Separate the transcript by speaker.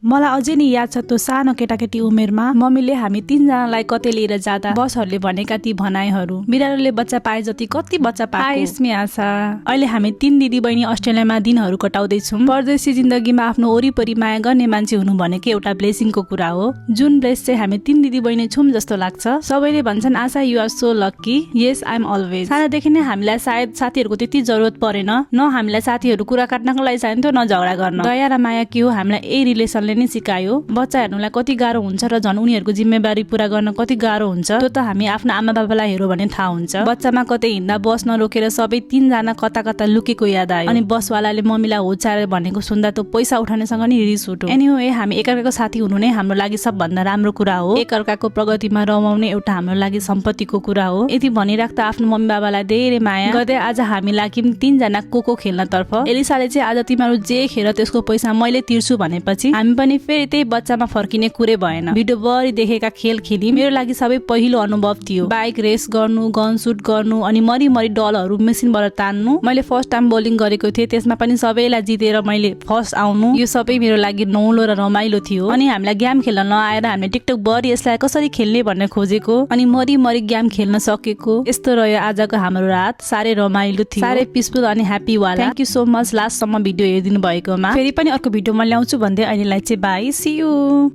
Speaker 1: मलाई अझै नि याद छ त्यो सानो केटाकेटी उमेरमा मम्मीले हामी 3 जनालाई कतै लिएर जाँदा बसहरूले भनेका ती भनाइहरू बिरालोले बच्चा पाए जति कति बच्चा पाए यसमै आशा। अहिले हामी 3 दिदी बहिनी अस्ट्रेलियामा दिनहरू कटाउँदै छौं। परदेशी जिन्दगीमा आफ्नो वरिपरि माया गर्ने मान्छे हुनु भनेकै एउटा ब्लेसिङको कुरा हो, जुन ब्लेस चाहिँ हामी 3 दिदी बहिनी छौं जस्तो लाग्छ। सबैले भन्छन् Asha you are so lucky. Yes I am always. सानादेखि नै हामीलाई सायद साथीहरूको त्यति जरुरत परेन, न हामीलाई साथीहरू कुरा काट्नको लागि चाहिन्थ्यो न झगडा गर्न। दया र माया के हो हामीलाई यही रिलेसनले नै सिकायो। बच्चा हेर्नुलाई कति गाह्रो हुन्छ र झन् उनीहरूको जिम्मेवारी पूरा गर्न कति गाह्रो हुन्छ त्यो त हामी आफ्नो आमा बाबालाई हेरौँ भने थाहा हुन्छ। बच्चामा कतै हिँड्दा बस नरोकेर सबै 3 जना कता कता लुकेको याद आयो, अनि बसवालाले मम्मीलाई होचाएर भनेको सुन्दा त पैसा उठाउनेसँग नि रिस उठ्यो। एनीवे हामी एकअर्काको साथी हुनु नै हाम्रो लागि सबभन्दा राम्रो कुरा हो। एकअर्काको प्रगतिमा रमाउने एउटा हाम्रो लागि सम्पत्तिको कुरा हो। यति भनिराख्दा आफ्नो मम्मी बाबालाई धेरै माया गर्दै आज हामी लाग्यौं 3 जना कोको खेल्नतर्फ। एलिसाले चाहिँ आज तिमीहरू जे खेर त्यसको पैसा मैले तिर्छु भनेपछि हामी पनि फेरि त्यही बच्चामा फर्किने कुरै भएन। भिडियो भरि देखेका खेल खेली मेरो लागि सबै पहिलो अनुभव थियो। बाइक रेस गर्नु, गन सुट गर्नु, अनि मरी डलहरू मेसिनबाट तान्नु। मैले फर्स्ट टाइम बोलिङ गरेको थिएँ, त्यसमा पनि सबैलाई जितेर मैले फर्स्ट आउनु। यो सबै मेरो लागि नौलो र रमाइलो थियो। अनि हामीलाई गेम खेल्न नआएर हामीले टिकटक भरि यसलाई कसरी खेल्ने भन्ने खोजेको, अनि मरी गेम खेल्न सकेको। यस्तो रह्यो आजको हाम्रो रात। साह्रै रमाइलो थियो, साह्रै पिसफुल अनि ह्याप्पी वाला। थ्यांक यू सो मच लास्टसम्म भिडियो हेरिदिनु भएकोमा। फेरि पनि अर्को भिडियोमा ल्याउँछु भन्दै अहिलेलाई चाहिँ बाई, सी यू।